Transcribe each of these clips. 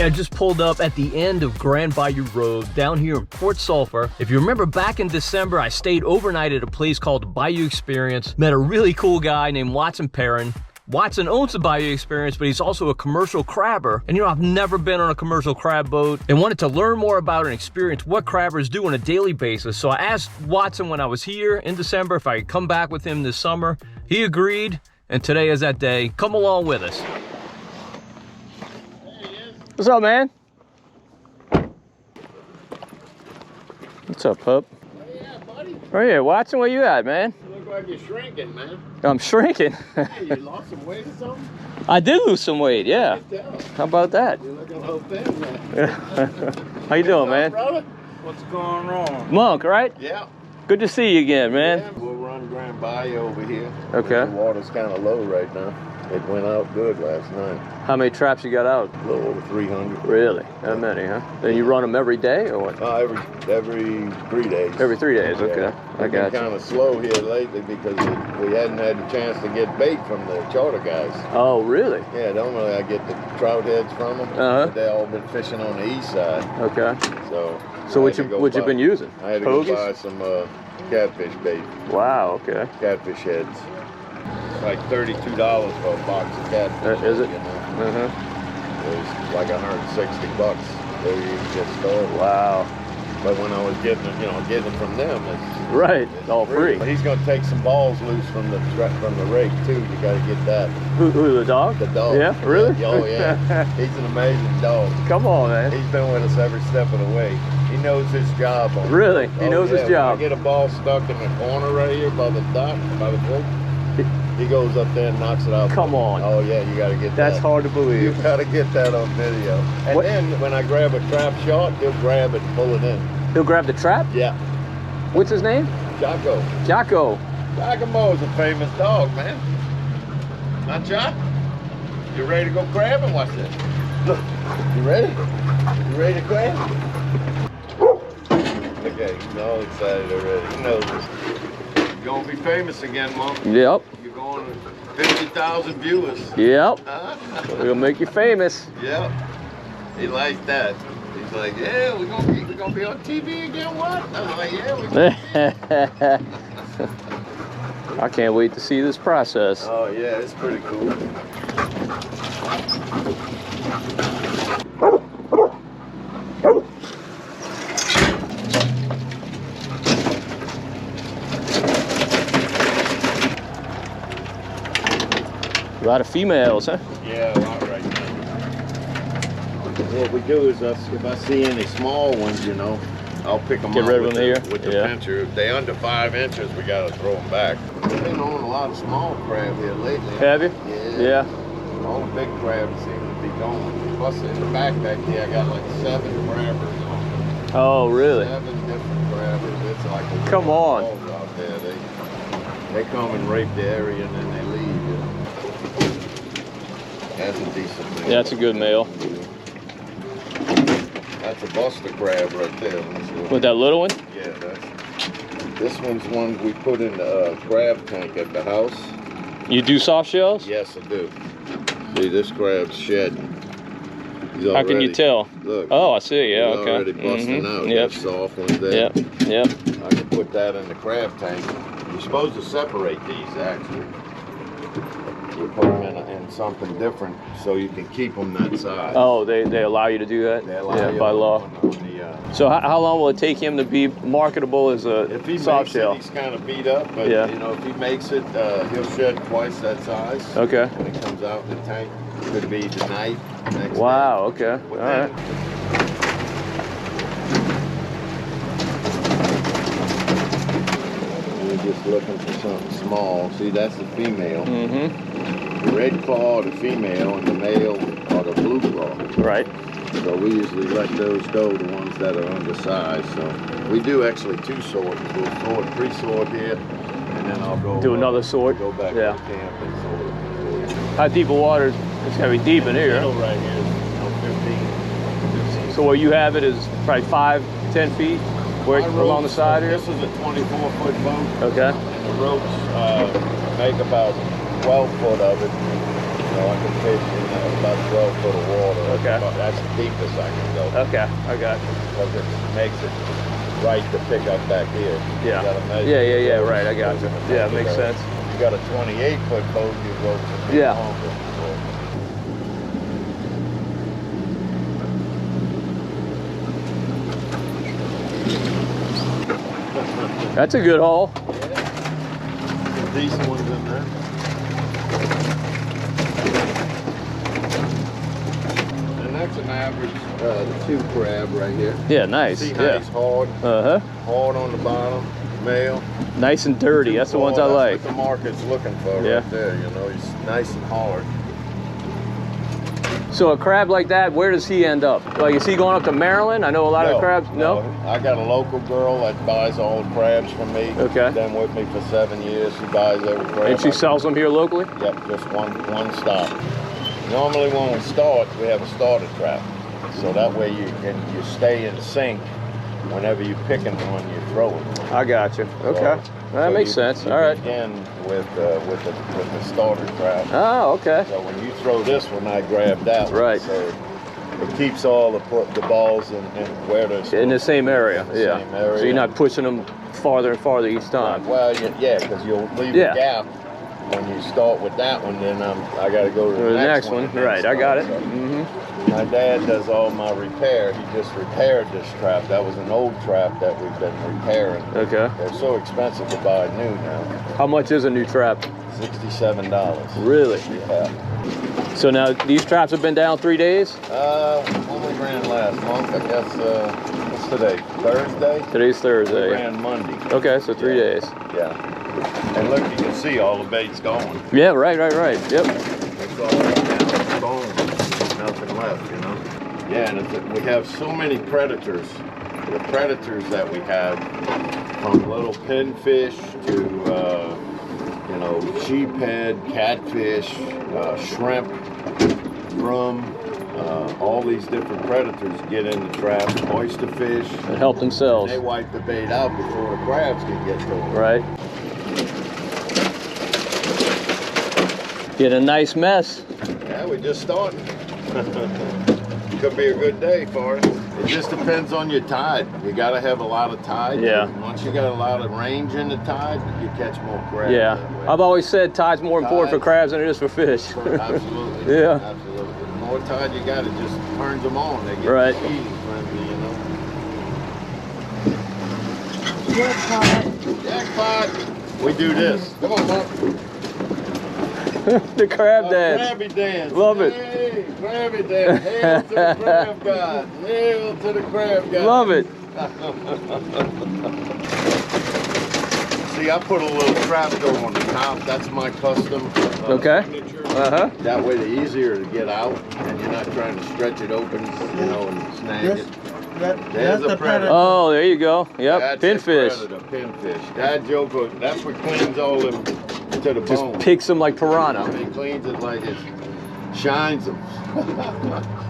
I just pulled up at the end of Grand Bayou Road down here in Port Sulphur. If you remember back in December, I stayed overnight at a place called the Bayou Experience. Met a really cool guy named Watson Perrin. Watson owns the Bayou Experience, but he's also a commercial crabber. And you know, I've never been on a commercial crab boat and wanted to learn more about and experience what crabbers do on a daily basis. So I asked Watson when I was here in December if I could come back with him this summer. He agreed, and today is that day. Come along with us. What's up, man? What's up, pup? Where you at, buddy? Right here, Watson, where you at, man? You look like you're shrinking, man. I'm shrinking. Hey, you lost some weight or something? I did lose some weight, yeah. How about that? You're looking a little thin, man. How you doing, man? Brother? What's going on? Monk, right? Yeah. Good to see you again, man. Yeah, we'll run Grand Bayou over here. Okay. The water's kind of low right now. It went out good last night. How many traps you got out? A little over 300. Really? That many, huh? Then you run them every day or what? Every 3 days. Every 3 days, okay. Yeah. I got you. Kind of slow here lately because we hadn't had the chance to get bait from the charter guys. Oh, really? Yeah, normally I get the trout heads from them. Uh-huh. But they all been fishing on the east side. Okay. So what you been using? I had to go buy some catfish bait. Wow, okay. Catfish heads. It's like $32 for a box of catfish. Is it? You know? Uh-huh. It was like $160 there you can get started. Wow. But when I was getting them from them, it's all free. He's gonna take some balls loose from the rake too. You gotta get that. Who, the dog? The dog. Yeah, really? Oh yeah. He's an amazing dog. Come on, man. He's been with us every step of the way. He knows his job. Really? He knows his job. When I get a ball stuck in the corner right here by the dock, by the boat, he goes up there and knocks it out. Come on. Oh yeah, you gotta get that. That's hard to believe. You gotta get that on video. And then when I grab a trap shot, he'll grab it and pull it in. He'll grab the trap? Yeah. What's his name? Jocko. Jocko. Giacomo's a famous dog, man. Not Jock? You ready to go crabbing? Watch this. Look. You ready? You ready to crab? Okay, he's all excited already. He knows this. You're gonna be famous again, Mom. Yep. You're going to 50,000 viewers. Yep. We'll make you famous. Yep. He likes that. He's like, yeah, we're gonna be on TV again. What? I was like, yeah, we're gonna I can't wait to see this process. Oh yeah, it's pretty cool. A lot of females, huh? Yeah, a lot right now. What we do is, if I see any small ones, you know, I'll pick them Get out rid of them here? with the pincher. If they're under 5 inches, we gotta throw them back. We've been on a lot of small crab here lately. Have you? Yeah. Yeah. All the big crabs seem to be gone. Plus, in the backpack here, I got like 7 crabbers on. Oh, really? 7 different crabbers. It's like a Come on. dog out there. They come and rape the area and then they leave. That's a decent male. Yeah, that's a good male. That's a buster crab right there. With that little one? Yeah, this one's one we put in the crab tank at the house. You do soft shells? Yes, I do. See, this crab's shedding. How can you tell? Look. Oh, I see. Yeah, He's okay. already busting out. Yep. That soft one's there. Yep. Yep. I can put that in the crab tank. You're supposed to separate these, actually. You put them in something different so you can keep them that size. Oh, they allow you to do that? They allow you by law. on the, so how long will it take him to be marketable as a if he soft makes shell? it, he's kind of beat up, but Yeah. you know, if he makes it, he'll shed twice that size. Okay. When it comes out in the tank, could be tonight, next Wow. day. Okay. All right. We're just looking for something small. See, that's the female. Mm-hmm. The red claw are the female, and the male are the blue claw. Right. So we usually let those go, the ones that are undersized. So we do actually 2 sorts. We'll sort, pre-sort here, and then I'll go do another sort. Go back to the camp and sort. How deep of water? It's gonna be deep in here. Middle right here is 15. So where you have it is probably 5-10 feet, where along the side here. This is a 24-foot boat. Okay. And the ropes make about 12 foot of it. know, I can fish in about 12 foot of water. Okay. That's the deepest I can go. Okay, I got you. Because it makes it right to pick up back here. Yeah. You gotta measure Yeah, right, I got you. Yeah, makes sense. You got a 28 foot boat, you go for Yeah. longer. That's a good haul. Some decent ones in there. And that's an average 2 crab right here. Yeah, nice. See how Yeah. he's hard? Uh-huh. Hard on the bottom, male. Nice and dirty. That's the ones I like. That's what the market's looking for Yeah. right there, you know. He's nice and hard. So a crab like that, where does he end up? Like, is he going up to Maryland? I know a lot of crabs. No? I got a local girl that buys all the crabs from me. Okay. Been with me for 7 years. She buys every crab. And she sells them here locally? Yep, just one stop. Normally when we start, we have a starter trap. So that way you stay in sync. Whenever you're picking one, you throw it. I got you. Okay. That makes sense. You All right. begin with the starter trap. Oh, okay. So when you throw this one, I grab that one. Right. So it keeps all the balls in where they're In the same area. in the Yeah. same area. So you're not pushing them farther and farther each time. Well, yeah, because you'll leave Yeah. a gap when you start with that one. Then I got to go to the next one. and then Right. I got it. start. So Mm-hmm. my dad does all my repair. He just repaired this trap. That was an old trap that we've been repairing. Okay. They're so expensive to buy new now. How much is a new trap? $67. Really? Yeah. So now these traps have been down 3 days? When we ran last month, I guess, what's today? Thursday? Today's We Thursday. ran Monday. Okay, so 3 days. Yeah. And look, you can see all the bait's gone. Yeah, right. Yep. It's all down, it's gone. Nothing left, you know? Yeah, and we have so many predators. The predators that we have, from little pinfish to, you know, sheephead, catfish, shrimp, drum, all these different predators get in the trap, oysterfish. And help themselves. They wipe the bait out before the crabs can get to them. Right. Get a nice mess. Yeah, we just started. Could be a good day for it. It just depends on your tide. You got to have a lot of tide. Yeah. Once you got a lot of range in the tide, you catch more crabs. Yeah. that way. I've always said tide's more important for Tide. crabs than it is for fish. Absolutely. Yeah. Absolutely. The more tide you got, it just turns them on. They get Right. feeding friendly, you know. Jackpot. We do this. Come on, Mark. The crab dance. Crabby dance. Love it. Hey, crabby dance. Hail to the crab god. Hail to the crab god. Love it. See, I put a little trap door on the top. That's my custom Okay. signature. Uh-huh. That way, the easier to get out, and you're not trying to stretch it open, you know, and snag it. There's a predator. Oh, there you go. Yep. That's Pinfish. a predator, pinfish. That joker, that's what cleans all them to the Just bone. picks them like piranha. It cleans it like it shines them.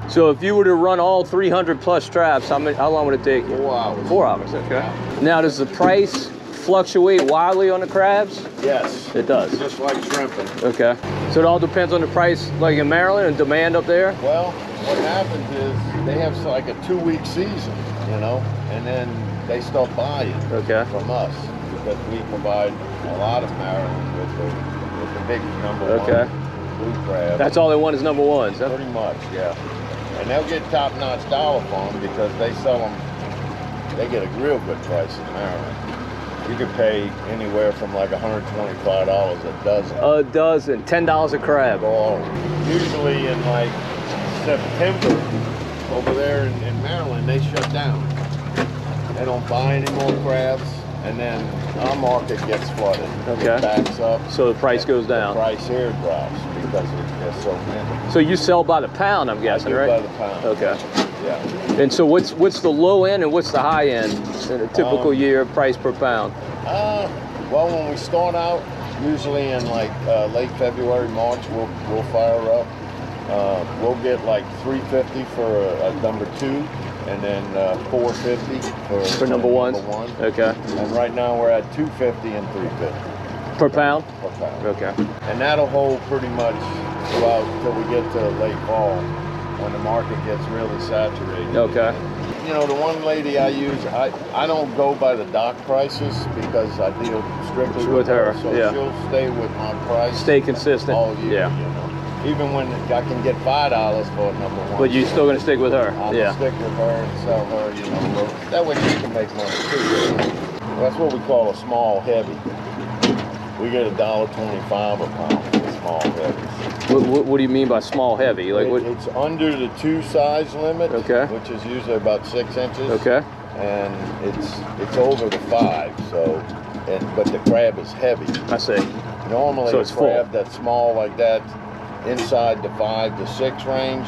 So if you were to run all 300 plus traps, how long would it take you? 4 hours. 4 hours, okay. Now, does the price fluctuate wildly on the crabs? Yes. It does. Just like shrimping. Okay. So it all depends on the price, like in Maryland, and demand up there? Well, what happens is they have like a 2-week season, you know, and then they start buying Okay. from us because we provide a lot of Maryland with the big number Okay. one blue crab. That's all they want is number ones. Huh? Pretty much, yeah. And they'll get top-notch dollar for them because they sell them, they get a real good price in Maryland. You could pay anywhere from like $125 a dozen. A dozen, $10 a crab. All usually in like September over there in Maryland, they shut down. They don't buy any more crabs, and then our market gets flooded. Okay. It backs up. So the price goes The down. price here drops because there's so many. So you sell by the pound, I'm guessing, I do right? by the pound. Okay. Yeah. And so what's the low end and what's the high end in a typical year price per pound? Well, when we start out, usually in like late February, March, we'll fire up. We'll get like $350 for a number 2, and then $450 For number ones? Number 1. Okay. And right now we're at $250 and $350 Per pound? per pound. Okay. And that'll hold pretty much throughout till we get to late fall when the market gets really saturated. Okay. You know, the one lady I use, I don't go by the dock prices because I deal strictly with her. So yeah. she'll stay with my price. Stay consistent. All year, yeah. you know. Even when I can get $5 for a number one. But you're still gonna stick with her. I'm gonna stick with her and sell her, you know. That way she can make money too. That's what we call a small heavy. We get $1.25 a pound for small heavies. What do you mean by small heavy? Like what? It's under the 2 size limit, okay. which is usually about 6 inches. Okay. And it's over the 5. So, but the crab is heavy. I see. Normally, so it's a crab full. that's small like that, inside the 5 to 6 range,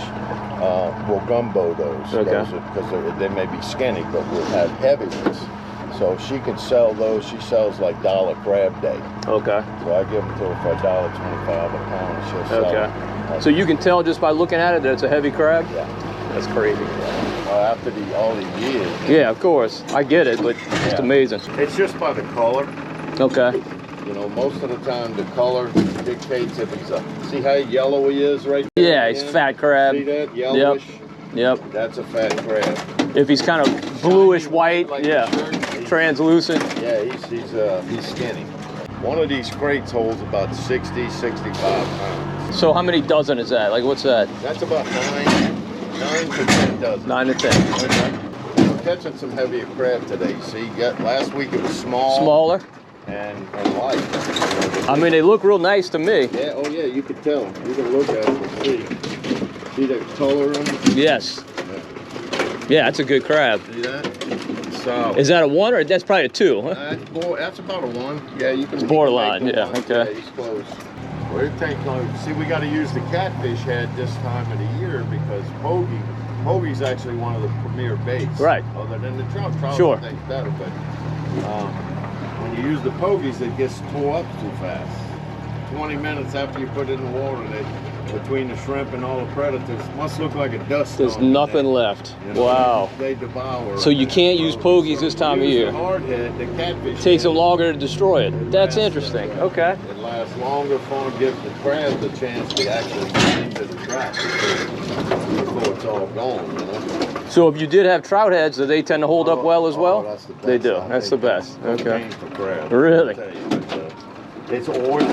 we'll gumbo those. Okay. Because they may be skinny, but we'll have heavy ones. So she can sell those. She sells like $1 crab day. Okay. So I give them to her for $1.25 a pound. She'll sell Okay. So you can tell just by looking at it that it's a heavy crab? Yeah. That's crazy. Well, after all these years. Yeah, of course. I get it, but it's amazing. It's just by the color. Okay. You know, most of the time the color dictates if it's a. See how yellow he is right there? Yeah, he's fat crab. See that? Yellowish? Yep. That's a fat crab. If he's kind of bluish white, like yeah. Translucent. Yeah, he's skinny. One of these crates holds about 60, 65 pounds. So how many dozen is that? Like what's that? That's about 9 to 10 dozen. 9 to 10. Okay. We're catching some heavier crab today. See, last week it was small. Smaller? And light. I mean, they look real nice to me. Yeah, oh yeah, you can tell. You can look at them and see. See that color in them? Yes. Yeah, that's a good crab. See that? Solid. Is that a 1 or that's probably a 2? Huh? That's about a 1. Yeah, you can. It's borderline. You can Yeah. make Okay. Yeah, he's close. Well, it takes long. See, we got to use the catfish head this time of the year because Hoagie's actually one of the premier baits. Right. Other than the trout. Sure. I think better, but when you use the pogies, it gets tore up too fast. 20 minutes after you put it in the water, between the shrimp and all the predators, must look like a dust storm. There's nothing left. You know, Wow. They devour. So you can't use pogies this time of year. The hard head, the catfish. It takes them longer to destroy it. That's lasts, interesting. Okay. It lasts longer for them, gives the crab the chance to actually get into the trap before it's all gone, you know? So if you did have trout heads, do they tend to hold up well as well? That's the best. They do. That's the best. Okay. For crab. Really? I'll tell you, it's oily.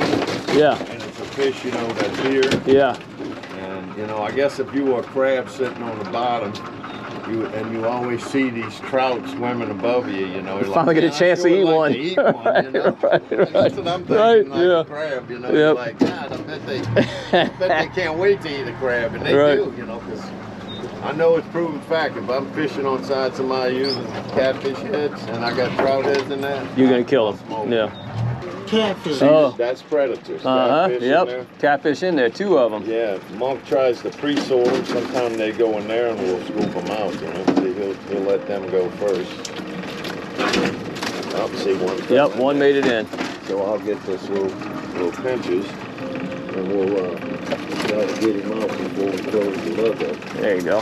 Yeah. And it's a fish, you know, that's here. Yeah. And, you know, I guess if you were a crab sitting on the bottom, you always see these trout swimming above you, you know. You finally get a chance to eat one. You know? right, That's what I'm thinking, right, like yeah. a crab, you know. Yep. You're like, God, I bet they can't wait to eat a crab. And they do, you know, because I know it's proven fact. If I'm fishing on side somebody using catfish heads and I got trout heads in that, you're going to kill them. Yeah. Catfish. See, that's predators. Catfish in there. Yep. Catfish in there, 2 of them. Yeah, if Monk tries to pre-sort them, sometimes they go in there and we'll scoop them out, you know. See, he'll let them go first. I'll see one. Yep, one made it in. So I'll get this little pinches and we'll try to get him out before we close the lid up. There you go.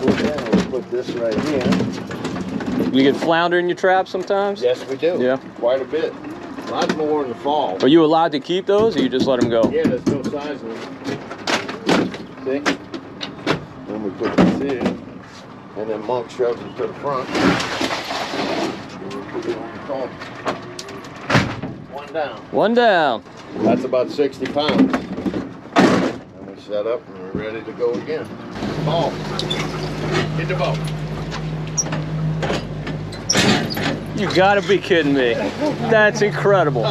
Alright, we'll put this right here. You get flounder in your trap sometimes? Yes, we do. Yeah. Quite a bit. Lots more in the fall. Are you allowed to keep those or you just let them go? Yeah, there's no size limit. See? Then we put this in, and then Monk shoves it to the front. And we put it on the top. One down. One down. That's about 60 pounds. And we set up and we're ready to go again. Ball. Hit the ball. You gotta be kidding me. That's incredible.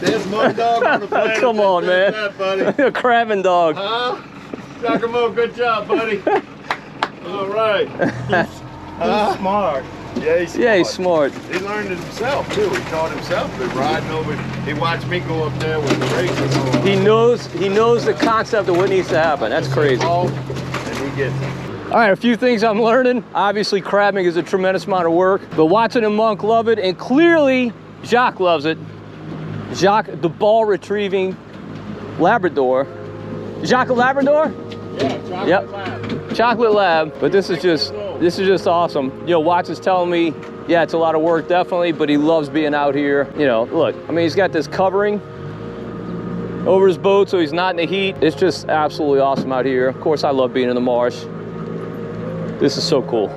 There's one dog on the planet. Come on, man. That, buddy. A crabbing dog. Giacomo, good job, buddy. All right. He's smart. Yeah, he's smart. Yeah, he's smart. He learned it himself, too. He taught himself to riding over. He watched me go up there with the races. He knows the concept of what needs to happen. That's crazy. And he gets it. All right, a few things I'm learning. Obviously, crabbing is a tremendous amount of work, but Watson and Monk love it, and clearly, Jacques loves it. Jacques, the ball retrieving Labrador. Jacques a Labrador? Yeah, chocolate lab. Chocolate lab. But this is just awesome. You know, Watson's telling me Yeah, it's a lot of work, definitely, but he loves being out here. You know, look, I mean, he's got this covering over his boat so he's not in the heat. It's just absolutely awesome out here. Of course, I love being in the marsh. This is so cool.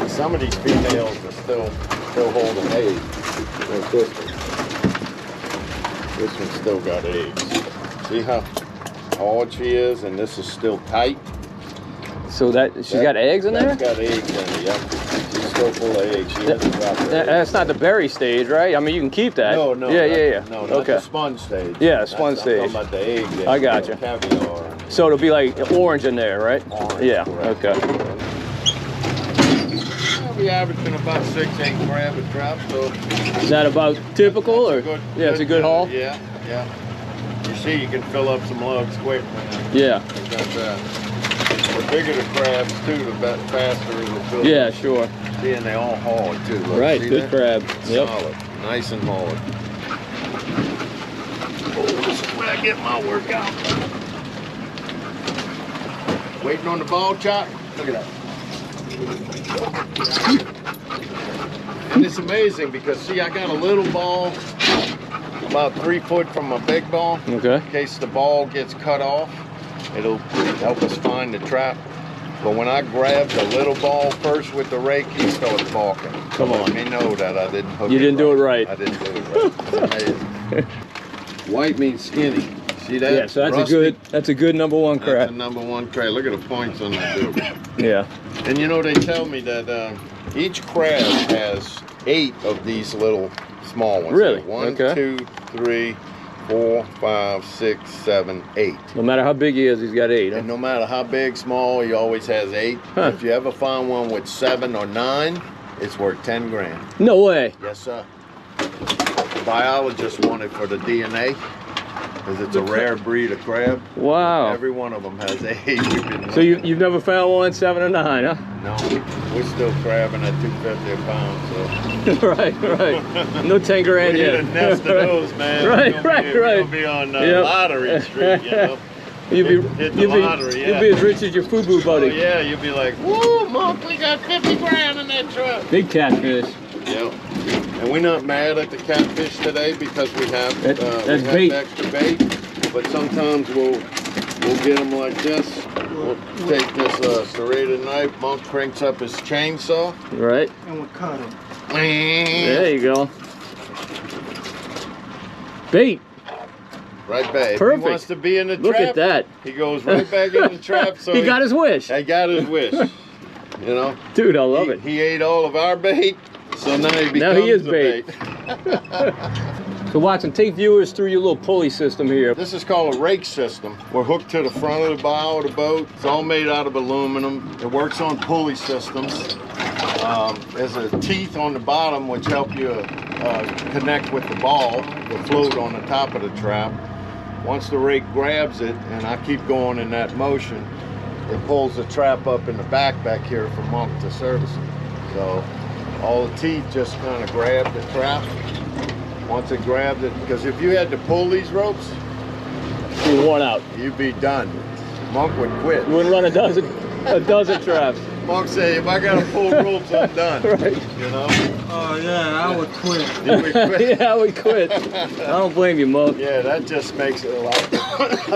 Some of these females are still holding eggs. Like this one. This one's still got eggs. See how hard she is, and this is still tight. So she's got eggs in there? That's got eggs in it, yep. She's still full of eggs. She hasn't dropped her eggs. That's not the berry stage, right? I mean, you can keep that. No. Yeah. No, not okay. the sponge stage. Yeah, sponge stage. I'm talking about the egg. I got you. Caviar. So it'll be like orange in there, right? Orange, yeah, correct. okay. I'll be averaging about 6-8 crab a trap, so. Is that about typical, or? Yeah, it's a good haul? Yeah. You see, you can fill up some lugs quick. Yeah. The bigger the crabs, too, the faster it will fill. Yeah, sure. See, and they all hard, too. Look, right, see good that? crab. Yep. Solid, nice and hard. Oh, this is where I get my workout. Waiting on the ball, Chag. Look at that. And it's amazing because, see, I got a little ball about 3 foot from my big ball. Okay. In case the ball gets cut off, it'll help us find the trap. But when I grabbed the little ball first with the rake, he started balking. Come on. Let me know that I didn't hook it. You didn't do it right. I didn't do it right. It's amazing. White means skinny. See that? Yeah, so that's a good number one crab. That's a number one crab. Look at the points on that dude. Yeah. And you know, they tell me that each crab has 8 of these little small ones. Really? 1, Okay. 2, 3, 4, 5, 6, 7, 8. No matter how big he is, he's got 8. Huh? And no matter how big, small, he always has 8. Huh. If you ever find one with 7 or 9, it's worth 10 grand. No way. Yes, sir. The biologist want it for the DNA. Because it's a rare breed of crab. Wow. Every one of them has 8. So you've never found one 7 or 9, huh? No, we're still crabbing at $2.50 a pound, so. right. No 10 grand We yet. need a nest of those, man. Right. We'll be on Lottery Street, you know. You'll Hit the lottery, yeah. You'll be as rich as your FUBU buddy. Oh, yeah, you'll be like, woo, Monk, we got 50 grand in that truck. Big catfish. Yep. And we're not mad at the catfish today because we have, that's bait. Extra bait. But sometimes we'll get them like this. We'll take this serrated knife. Monk cranks up his chainsaw. Right. And we'll cut them. There you go. Bait. Right back. Perfect. If he wants to be in the trap. Look at that. He goes right back in the trap. So he got his wish. He got his wish. You know. Dude, I love it. He ate all of our bait, so now he becomes Now he is the bait. So Watson, take viewers through your little pulley system here. This is called a rake system. We're hooked to the front of the bow of the boat. It's all made out of aluminum. It works on pulley systems. There's a teeth on the bottom which help you connect with the ball, the float on the top of the trap. Once the rake grabs it, and I keep going in that motion, it pulls the trap up in the back here for Monk to service it. So all the teeth just kind of grab the trap. Once it grabs it, because if you had to pull these ropes, You're worn out. you'd be done. Monk would quit. You wouldn't run a dozen traps. Monk say, if I gotta pull ropes, I'm done. Right. You know? Oh yeah, I would quit. You would quit. Yeah, we quit. I don't blame you, Monk. Yeah, that just makes it a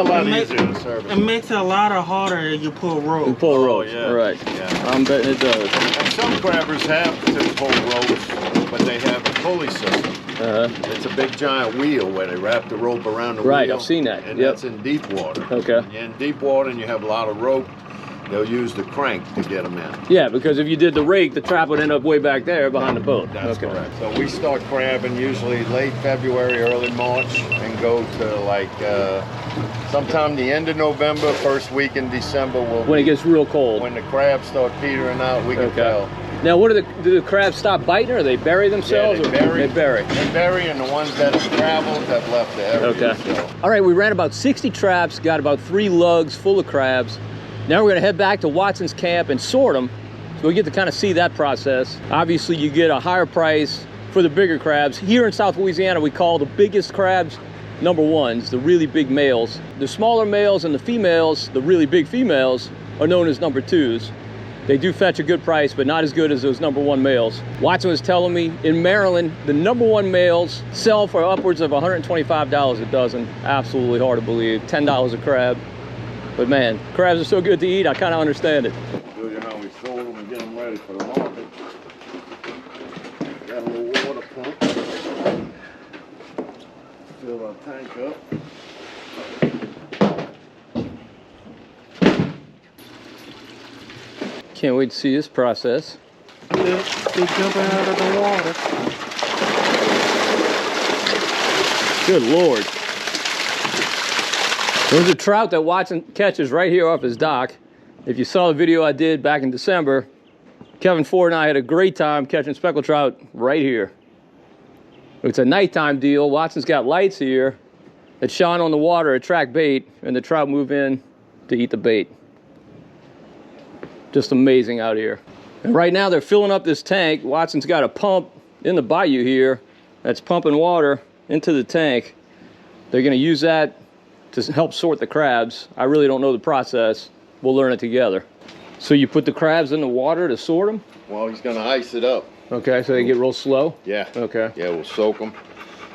lot easier to service. It makes it a lot harder if you pull You rope. pull ropes. yeah. Right. Yeah. I'm betting it does. And some crabbers have to pull ropes, but they have a pulley system. It's a big giant wheel where they wrap the rope around the wheel. Right, I've seen that. And Yep. that's in deep water. Okay. When you're in deep water and you have a lot of rope, they'll use the crank to get them in. Yeah, because if you did the rake, the trap would end up way back there behind the boat. That's correct. So we start crabbing usually late February, early March, and go to like sometime the end of November, first week in December. When it gets real cold. When the crabs start petering out, we can tell. Now, what do the crabs stop biting, or they bury themselves? Yeah, they bury. They bury. They bury, and the ones that have traveled have left the area. Okay. So. All right, we ran about 60 traps, got about 3 lugs full of crabs. Now we're gonna head back to Watson's camp and sort them. So we get to kind of see that process. Obviously, you get a higher price for the bigger crabs. Here in South Louisiana, we call the biggest crabs number ones, the really big males. The smaller males and the females, the really big females, are known as number twos. They do fetch a good price, but not as good as those number 1 males. Watson was telling me in Maryland, the number 1 males sell for upwards of $125 a dozen. Absolutely hard to believe. $10 a crab. But man, crabs are so good to eat, I kind of understand it. Show you how we sold them and get them ready for the market. Got a little water pump. Fill our tank up. Can't wait to see this process. They're jumping out of the water. Good Lord. There's a trout that Watson catches right here off his dock. If you saw the video I did back in December, Kevin Ford and I had a great time catching speckled trout right here. It's a nighttime deal. Watson's got lights here that shine on the water, attract bait, and the trout move in to eat the bait. Just amazing out here. And right now they're filling up this tank. Watson's got a pump in the bayou here that's pumping water into the tank. They're gonna use that to help sort the crabs. I really don't know the process. We'll learn it together. So you put the crabs in the water to sort them? Well, he's gonna ice it up. Okay, so they get real slow? Yeah. Okay. Yeah, we'll soak them,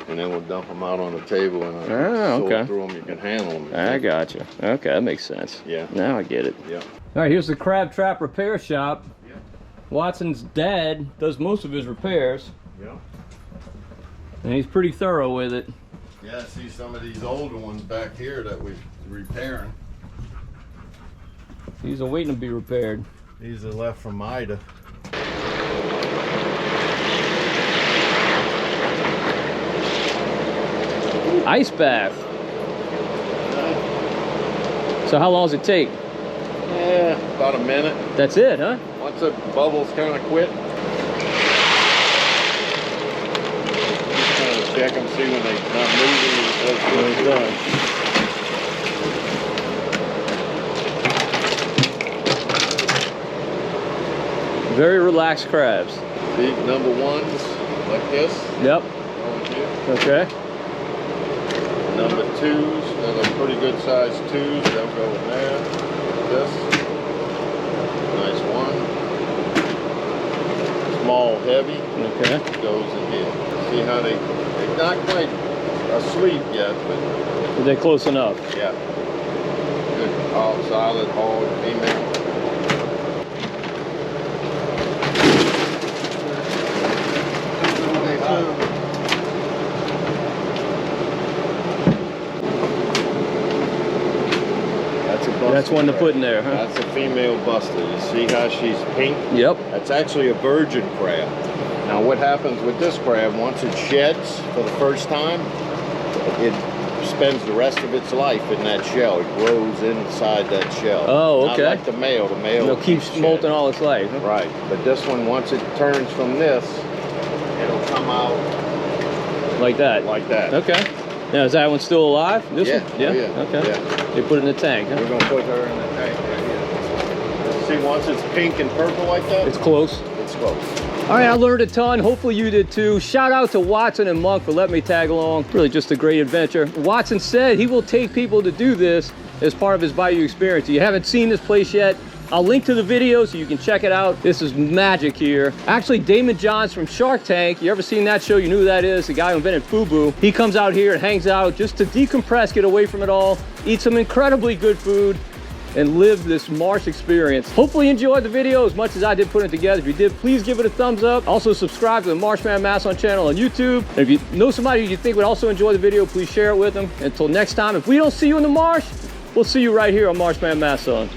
and then we'll dump them out on the table and sort through them. You can handle them. I got you. Okay, that makes sense. Yeah. Now I get it. Yeah. All right, here's the crab trap repair shop. Yeah. Watson's dad does most of his repairs. Yeah. And he's pretty thorough with it. Yeah, I see some of these older ones back here that we're repairing. These are waiting to be repaired. These are left from Ida. Ice bath. So how long does it take? Yeah, about a minute. That's it, huh? Once the bubbles kind of quit. Just kind of check them, see when they're not moving. It's done. Very relaxed crabs. See, number 1s like this. Yep. Okay. Number 2s, they're pretty good sized 2s. They'll go in there. This. Nice one. Small, heavy. Okay. Goes in here. See how they're not quite asleep yet, but They're close enough. yeah. Good, solid, hard female. That's one to put in there, huh? That's a female buster. You see how she's pink? Yep. That's actually a virgin crab. Now what happens with this crab, once it sheds for the first time, it spends the rest of its life in that shell. It grows inside that shell. Oh, okay. Not like the male. The male It'll keep molting all its life. Huh? Right. But this one, once it turns from this, it'll come out Like that? like that. Okay. Now, is that one still alive? This Yeah. one? Yeah? Oh, yeah. Okay. Yeah. They put it in the tank, huh? We're going to put her in the tank right here. See, once it's pink and purple like that, It's close. it's close. All right, I learned a ton. Hopefully you did too. Shout out to Watson and Monk for letting me tag along. Really just a great adventure. Watson said he will take people to do this as part of his Bayou experience. If you haven't seen this place yet, I'll link to the video so you can check it out. This is magic here. Actually, Damon Johns from Shark Tank, you ever seen that show? You know who that is, the guy who invented FUBU. He comes out here and hangs out just to decompress, get away from it all, eat some incredibly good food, and live this Marsh experience. Hopefully you enjoyed the video as much as I did putting it together. If you did, please give it a thumbs up. Also subscribe to the Marshman Masson channel on YouTube. And if you know somebody you think would also enjoy the video, please share it with them. Until next time, if we don't see you in the marsh, we'll see you right here on Marshman Masson.